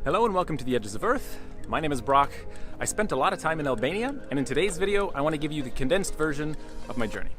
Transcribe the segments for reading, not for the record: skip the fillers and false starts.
Hello and welcome to the Edges of Earth. My name is Brock. I spent a lot of time in Albania, and in today's video I want to give you the condensed version of my journey.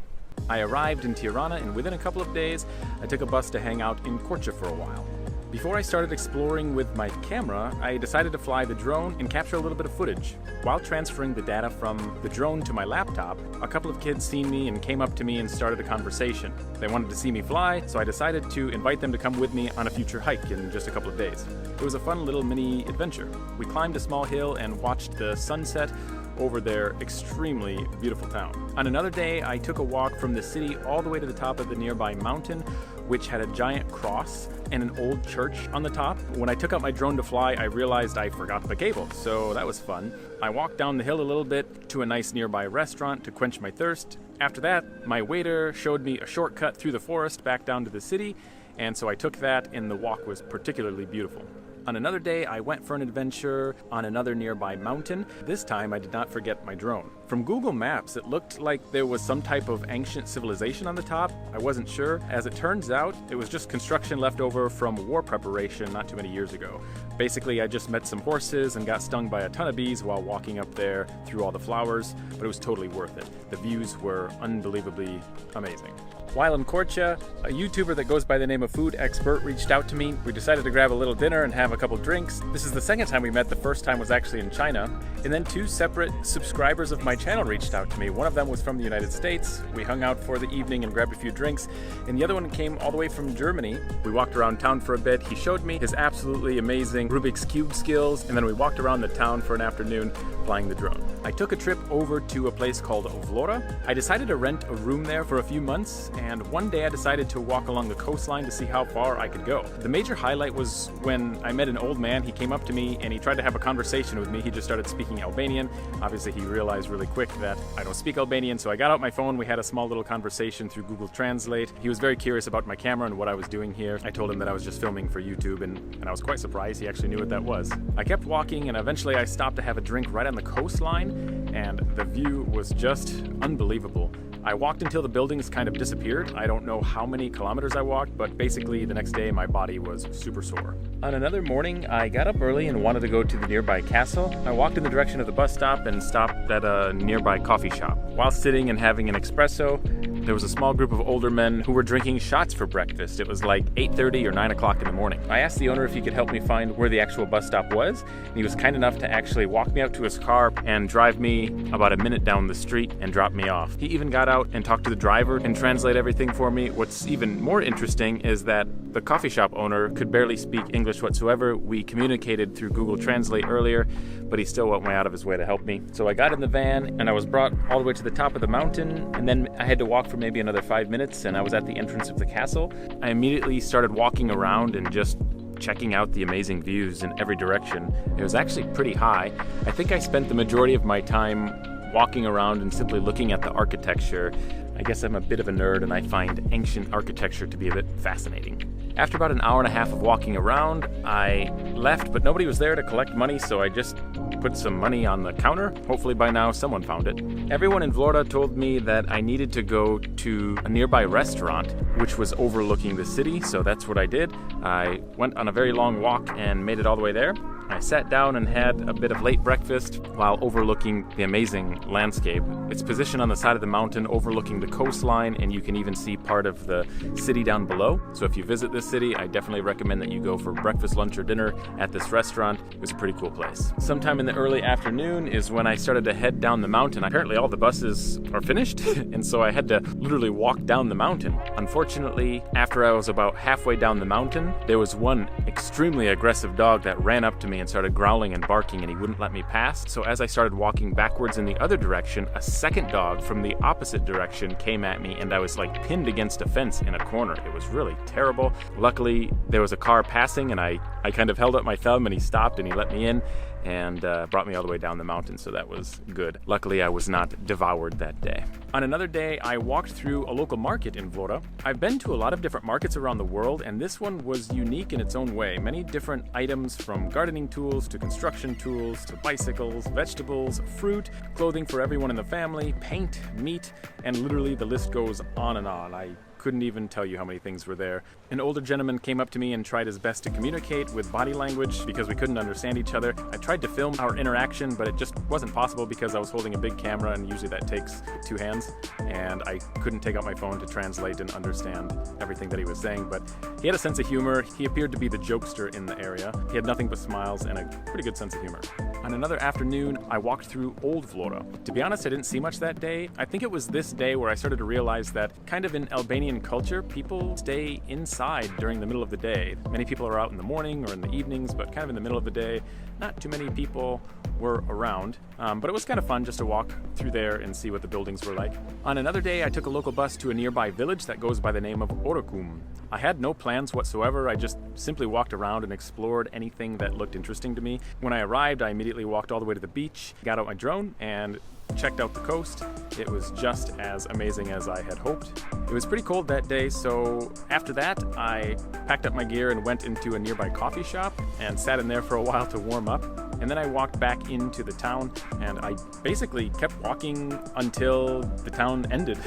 I arrived in Tirana, and within a couple of days I took a bus to hang out in Korçë for a while. Before I started exploring with my camera, I decided to fly the drone and capture a little bit of footage. While transferring the data from the drone to my laptop, a couple of kids seen me and came up to me and started a conversation. They wanted to see me fly, so I decided to invite them to come with me on a future hike in just a couple of days. It was a fun little mini adventure. We climbed a small hill and watched the sunset over their extremely beautiful town. On another day, I took a walk from the city all the way to the top of the nearby mountain, which had a giant cross and an old church on the top. When I took out my drone to fly, I realized I forgot the cable, so that was fun. I walked down the hill a little bit to a nice nearby restaurant to quench my thirst. After that, my waiter showed me a shortcut through the forest back down to the city, and so I took that, and the walk was particularly beautiful. On another day, I went for an adventure on another nearby mountain. This time, I did not forget my drone. From Google Maps, it looked like there was some type of ancient civilization on the top. I wasn't sure. As it turns out, it was just construction left over from war preparation not too many years ago. Basically, I just met some horses and got stung by a ton of bees while walking up there through all the flowers, but it was totally worth it. The views were unbelievably amazing. While in Korçë, a YouTuber that goes by the name of Food Expert reached out to me. We decided to grab a little dinner and have a couple drinks. This is the second time we met. The first time was actually in China. And then two separate subscribers of my channel reached out to me. One of them was from the United States. We hung out for the evening and grabbed a few drinks. And the other one came all the way from Germany. We walked around town for a bit. He showed me his absolutely amazing Rubik's Cube skills. And then we walked around the town for an afternoon flying the drone. I took a trip over to a place called Vlorë. I decided to rent a room there for a few months, and one day I decided to walk along the coastline to see how far I could go. The major highlight was when I met an old man. He came up to me and he tried to have a conversation with me. He just started speaking Albanian. Obviously he realized really quick that I don't speak Albanian, so I got out my phone. We had a small little conversation through Google Translate. He was very curious about my camera and what I was doing here. I told him that I was just filming for YouTube, and I was quite surprised he actually knew what that was. I kept walking, and eventually I stopped to have a drink right on the coastline, and the view was just unbelievable. I walked until the buildings kind of disappeared. I don't know how many kilometers I walked, but basically the next day my body was super sore. On another morning, I got up early and wanted to go to the nearby castle. I walked in the direction of the bus stop and stopped at a nearby coffee shop. While sitting and having an espresso, there was a small group of older men who were drinking shots for breakfast. It was like 8:30 or 9 o'clock in the morning. I asked the owner if he could help me find where the actual bus stop was, and he was kind enough to actually walk me out to his car and drive me about a minute down the street and drop me off. He even got out and talked to the driver and translate everything for me. What's even more interesting is that the coffee shop owner could barely speak English whatsoever. We communicated through Google Translate earlier, but he still went way out of his way to help me. So I got in the van and I was brought all the way to the top of the mountain, and then I had to walk for maybe another 5 minutes, and I was at the entrance of the castle. I immediately started walking around and just checking out the amazing views in every direction. It was actually pretty high. I think I spent the majority of my time walking around and simply looking at the architecture. I guess I'm a bit of a nerd and I find ancient architecture to be a bit fascinating. After about an hour and a half of walking around, I left, but nobody was there to collect money, so I just put some money on the counter. Hopefully by now someone found it. Everyone in Vlorë told me that I needed to go to a nearby restaurant, which was overlooking the city, so that's what I did. I went on a very long walk and made it all the way there. I sat down and had a bit of late breakfast while overlooking the amazing landscape. It's positioned on the side of the mountain overlooking the coastline, and you can even see part of the city down below. So if you visit this city, I definitely recommend that you go for breakfast, lunch, or dinner at this restaurant. It was a pretty cool place. Sometime in the early afternoon is when I started to head down the mountain. Apparently all the buses are finished, and so I had to literally walk down the mountain. Unfortunately, after I was about halfway down the mountain, there was one extremely aggressive dog that ran up to me and started growling and barking, and he wouldn't let me pass. So as I started walking backwards in the other direction, a second dog from the opposite direction came at me, and I was like pinned against a fence in a corner. It was really terrible. Luckily, there was a car passing, and I kind of held up my thumb, and he stopped and he let me in and brought me all the way down the mountain, so that was good. Luckily, I was not devoured that day. On another day, I walked through a local market in Vlorë. I've been to a lot of different markets around the world, and this one was unique in its own way. Many different items, from gardening tools to construction tools to bicycles, vegetables, fruit, clothing for everyone in the family, paint, meat, and literally the list goes on and on. I couldn't even tell you how many things were there. An older gentleman came up to me and tried his best to communicate with body language because we couldn't understand each other. I tried to film our interaction, but it just wasn't possible because I was holding a big camera, and usually that takes 2 hands, and I couldn't take out my phone to translate and understand everything that he was saying. But he had a sense of humor. He appeared to be the jokester in the area. He had nothing but smiles and a pretty good sense of humor. On another afternoon, I walked through Old Vlorë. To be honest, I didn't see much that day. I think it was this day where I started to realize that kind of in Albanian culture, people stay inside during the middle of the day. Many people are out in the morning or in the evenings, but kind of in the middle of the day, not too many people were around. But it was kind of fun just to walk through there and see what the buildings were like. On another day, I took a local bus to a nearby village that goes by the name of Orikum. I had no plans whatsoever. I just simply walked around and explored anything that looked interesting to me. When I arrived, I immediately walked all the way to the beach, got out my drone, and checked out the coast. It was just as amazing as I had hoped. It was pretty cold that day, so after that, I packed up my gear and went into a nearby coffee shop and sat in there for a while to warm up. And then I walked back into the town, and I basically kept walking until the town ended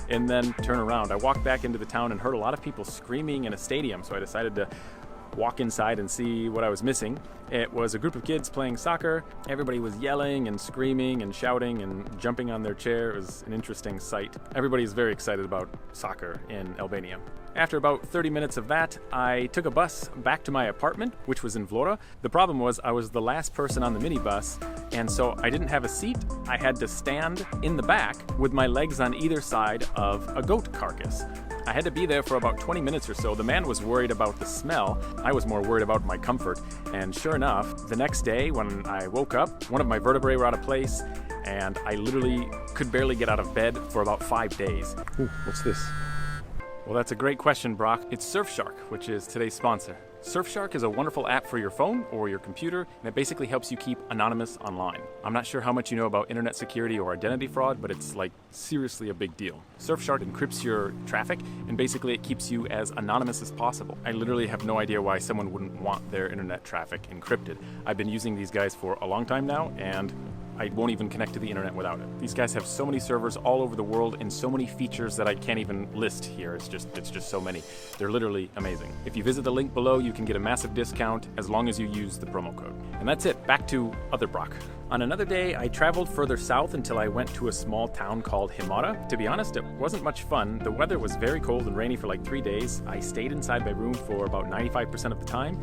and then turn around. I walked back into the town and heard a lot of people screaming in a stadium, so I decided to walk inside and see what I was missing. It was a group of kids playing soccer. Everybody was yelling and screaming and shouting and jumping on their chair. It was an interesting sight. Everybody's very excited about soccer in Albania. After about 30 minutes of that, I took a bus back to my apartment, which was in Vlorë. The problem was I was the last person on the minibus, and so I didn't have a seat. I had to stand in the back with my legs on either side of a goat carcass. I had to be there for about 20 minutes or so. The man was worried about the smell. I was more worried about my comfort. And sure enough, the next day when I woke up, one of my vertebrae were out of place, and I literally could barely get out of bed for about 5 days. Ooh, what's this? Well, that's a great question, Brock. It's Surfshark, which is today's sponsor. Surfshark is a wonderful app for your phone or your computer, and it basically helps you keep anonymous online. I'm not sure how much you know about internet security or identity fraud, but it's like seriously a big deal. Surfshark encrypts your traffic, and basically it keeps you as anonymous as possible. I literally have no idea why someone wouldn't want their internet traffic encrypted. I've been using these guys for a long time now, and I won't even connect to the internet without it. These guys have so many servers all over the world and so many features that I can't even list here. It's just so many. They're literally amazing. If you visit the link below, you can get a massive discount as long as you use the promo code. And that's it. Back to other Brock. On another day, I traveled further south until I went to a small town called Himarë. To be honest, it wasn't much fun. The weather was very cold and rainy for like 3 days. I stayed inside my room for about 95% of the time.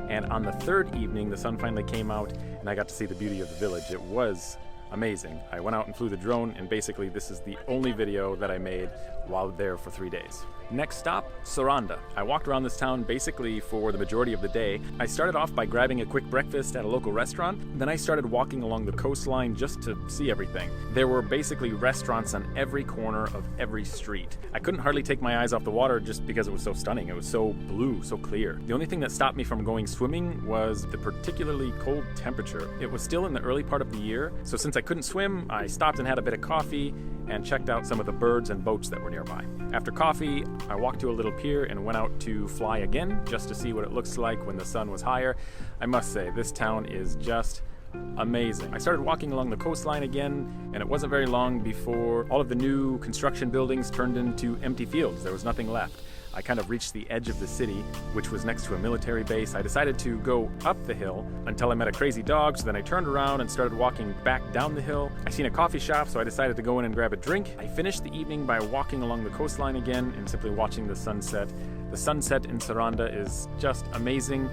And on the third evening, the sun finally came out and I got to see the beauty of the village. It was amazing. I went out and flew the drone, and basically this is the only video that I made while there for 3 days. Next stop, Sarandë. I walked around this town basically for the majority of the day. I started off by grabbing a quick breakfast at a local restaurant. Then I started walking along the coastline just to see everything. There were basically restaurants on every corner of every street. I couldn't hardly take my eyes off the water just because it was so stunning. It was so blue, so clear. The only thing that stopped me from going swimming was the particularly cold temperature. It was still in the early part of the year, so since I couldn't swim, I stopped and had a bit of coffee and checked out some of the birds and boats that were nearby. After coffee, I walked to a little pier and went out to fly again just to see what it looks like when the sun was higher. I must say, this town is just amazing. I started walking along the coastline again, and it wasn't very long before all of the new construction buildings turned into empty fields. There was nothing left. I kind of reached the edge of the city, which was next to a military base. I decided to go up the hill until I met a crazy dog, so then I turned around and started walking back down the hill. I seen a coffee shop, so I decided to go in and grab a drink. I finished the evening by walking along the coastline again and simply watching the sunset. The sunset in Sarandë is just amazing.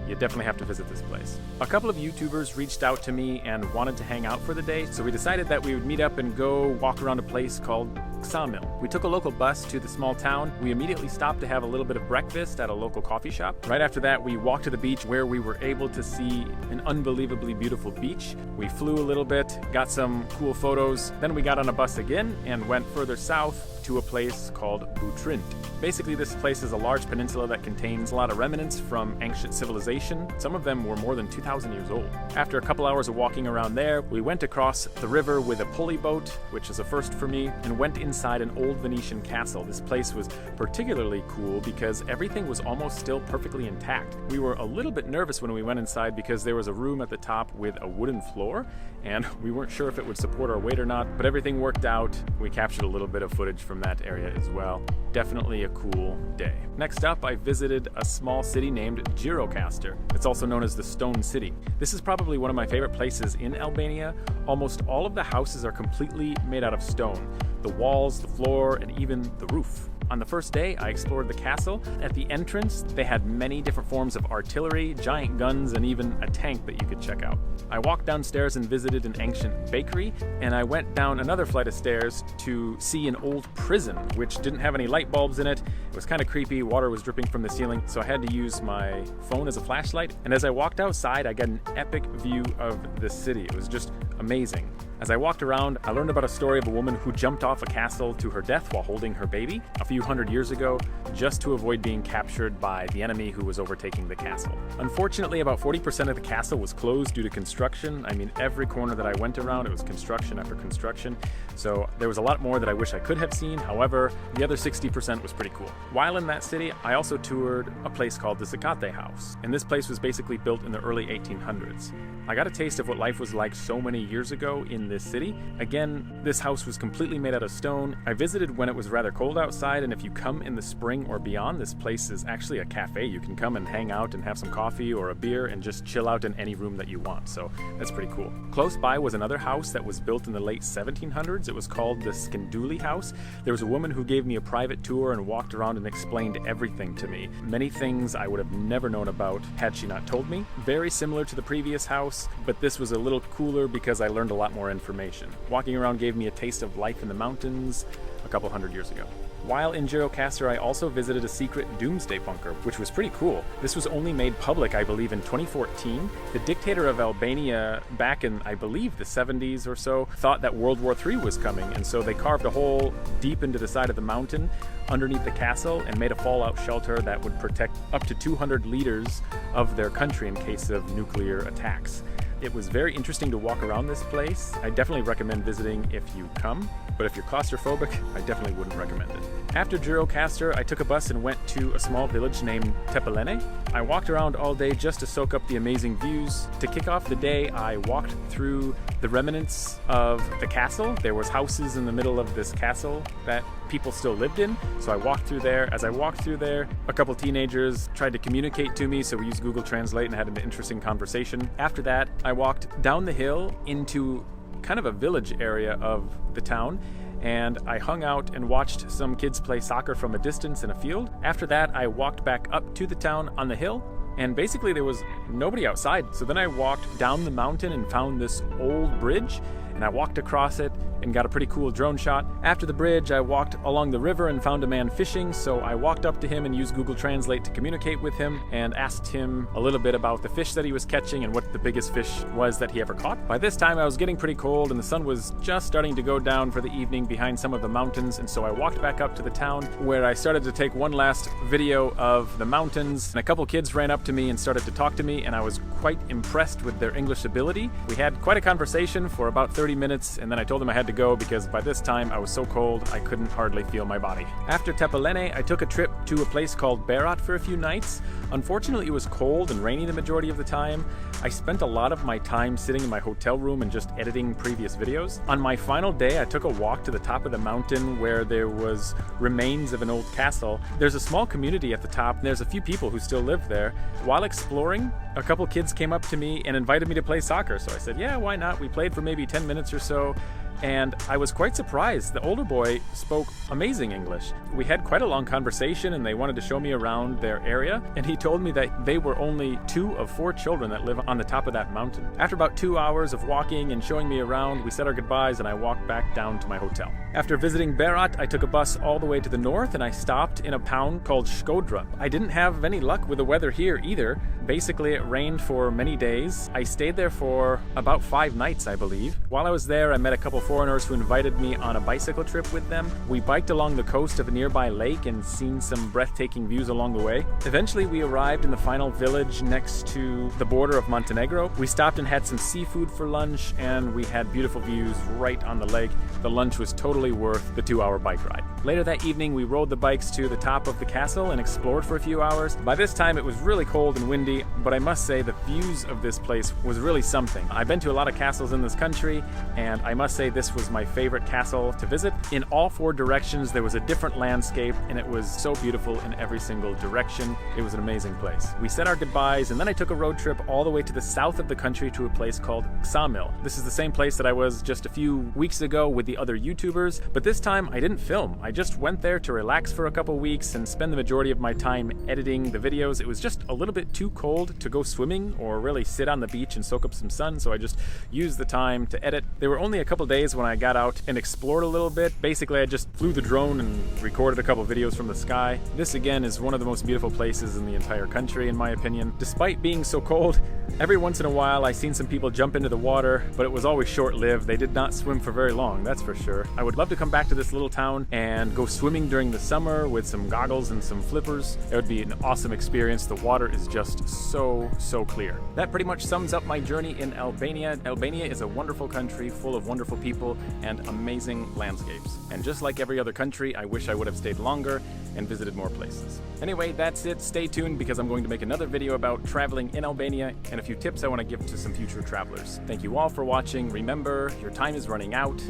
You definitely have to visit this place. A couple of YouTubers reached out to me and wanted to hang out for the day, so we decided that we would meet up and go walk around a place called Ksamil. We took a local bus to the small town. We immediately stopped to have a little bit of breakfast at a local coffee shop. Right after that, we walked to the beach where we were able to see an unbelievably beautiful beach. We flew a little bit, got some cool photos. Then we got on a bus again and went further south to a place called Butrint. Basically, this place is a large peninsula that contains a lot of remnants from ancient civilization. Some of them were more than 2,000 years old. After a couple hours of walking around there, we went across the river with a pulley boat, which is a first for me, and went inside an old Venetian castle. This place was particularly cool because everything was almost still perfectly intact. We were a little bit nervous when we went inside because there was a room at the top with a wooden floor, and we weren't sure if it would support our weight or not, but everything worked out. We captured a little bit of footage for from that area as well. Definitely a cool day. Next up, I visited a small city named Gjirokaster. It's also known as the Stone City. This is probably one of my favorite places in Albania. Almost all of the houses are completely made out of stone. The walls, the floor, and even the roof. On the first day, I explored the castle. At the entrance, they had many different forms of artillery, giant guns, and even a tank that you could check out. I walked downstairs and visited an ancient bakery, and I went down another flight of stairs to see an old prison, which didn't have any light bulbs in it. It was kind of creepy, water was dripping from the ceiling, so I had to use my phone as a flashlight. And as I walked outside, I got an epic view of the city. It was just amazing. As I walked around, I learned about a story of a woman who jumped off a castle to her death while holding her baby a few hundred years ago, just to avoid being captured by the enemy who was overtaking the castle. Unfortunately, about 40% of the castle was closed due to construction. I mean, every corner that I went around, it was construction after construction. So there was a lot more that I wish I could have seen. However, the other 60% was pretty cool. While in that city, I also toured a place called the Zakate house. And this place was basically built in the early 1800s. I got a taste of what life was like so many years ago in this city. Again, this house was completely made out of stone. I visited when it was rather cold outside, and if you come in the spring or beyond, this place is actually a cafe. You can come and hang out and have some coffee or a beer and just chill out in any room that you want, so that's pretty cool. Close by was another house that was built in the late 1700s. It was called the Skenduli house. There was a woman who gave me a private tour and walked around and explained everything to me. Many things I would have never known about had she not told me. Very similar to the previous house, but this was a little cooler because I learned a lot more information. Walking around gave me a taste of life in the mountains a couple hundred years ago. While in Gjirokaster, I also visited a secret Doomsday Bunker, which was pretty cool. This was only made public, I believe, in 2014. The dictator of Albania, back in, I believe, the 70s or so, thought that World War III was coming, and so they carved a hole deep into the side of the mountain underneath the castle and made a fallout shelter that would protect up to 200 leaders of their country in case of nuclear attacks. It was very interesting to walk around this place. I definitely recommend visiting if you come, but if you're claustrophobic, I definitely wouldn't recommend it. After Gjirokaster, I took a bus and went to a small village named Tepelenë. I walked around all day just to soak up the amazing views. To kick off the day, I walked through the remnants of the castle. There was houses in the middle of this castle that people still lived in, so I walked through there. As I walked through there, a couple teenagers tried to communicate to me, so we used Google Translate and had an interesting conversation. After that, I walked down the hill into kind of a village area of the town, and I hung out and watched some kids play soccer from a distance in a field. After that, I walked back up to the town on the hill, and basically there was nobody outside. So then I walked down the mountain and found this old bridge, and I walked across it and got a pretty cool drone shot. After the bridge, I walked along the river and found a man fishing, so I walked up to him and used Google Translate to communicate with him and asked him a little bit about the fish that he was catching and what the biggest fish was that he ever caught. By this time, I was getting pretty cold and the sun was just starting to go down for the evening behind some of the mountains, and so I walked back up to the town where I started to take one last video of the mountains, and a couple kids ran up to me and started to talk to me, and I was quite impressed with their English ability. We had quite a conversation for about 30 minutes, and then I told them I had to go because by this time I was so cold I couldn't hardly feel my body. After Tepelenë, I took a trip to a place called Berat for a few nights. Unfortunately, it was cold and rainy the majority of the time. I spent a lot of my time sitting in my hotel room and just editing previous videos. On my final day, I took a walk to the top of the mountain where there was remains of an old castle. There's a small community at the top, and there's a few people who still live there. While exploring, a couple kids came up to me and invited me to play soccer, so I said, yeah, why not? We played for maybe 10 minutes or so, and I was quite surprised. The older boy spoke amazing English. We had quite a long conversation, and they wanted to show me around their area, and he told me that they were only 2 of 4 children that live on the top of that mountain. After about 2 hours of walking and showing me around, we said our goodbyes and I walked back down to my hotel. After visiting Berat, I took a bus all the way to the north and I stopped in a town called Shkodrë. I didn't have any luck with the weather here either. Basically, it rained for many days. I stayed there for about 5 nights, I believe. While I was there, I met a couple foreigners who invited me on a bicycle trip with them. We biked along the coast of a nearby lake and seen some breathtaking views along the way. Eventually, we arrived in the final village next to the border of Montenegro. We stopped and had some seafood for lunch, and we had beautiful views right on the lake. The lunch was totally worth the 2-hour bike ride. Later that evening, we rode the bikes to the top of the castle and explored for a few hours. By this time, it was really cold and windy, city, but I must say the views of this place was really something. I've been to a lot of castles in this country, and I must say this was my favorite castle to visit. In all 4 directions, there was a different landscape, and it was so beautiful in every single direction. It was an amazing place. We said our goodbyes, and then I took a road trip all the way to the south of the country to a place called Ksamil. This is the same place that I was just a few weeks ago with the other YouTubers, but this time I didn't film. I just went there to relax for a couple weeks and spend the majority of my time editing the videos. It was just a little bit too cold to go swimming or really sit on the beach and soak up some sun, so I just used the time to edit. There were only a couple days when I got out and explored a little bit. Basically, I just flew the drone and recorded a couple videos from the sky. This again is one of the most beautiful places in the entire country, in my opinion. Despite being so cold, every once in a while I seen some people jump into the water, but it was always short-lived. They did not swim for very long, that's for sure. I would love to come back to this little town and go swimming during the summer with some goggles and some flippers. It would be an awesome experience. The water is just so clear. That pretty much sums up my journey in Albania. Albania is a wonderful country full of wonderful people and amazing landscapes. And just like every other country, I wish I would have stayed longer and visited more places. Anyway, that's it. Stay tuned because I'm going to make another video about traveling in Albania and a few tips I want to give to some future travelers. Thank you all for watching. Remember, your time is running out.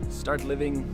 Start living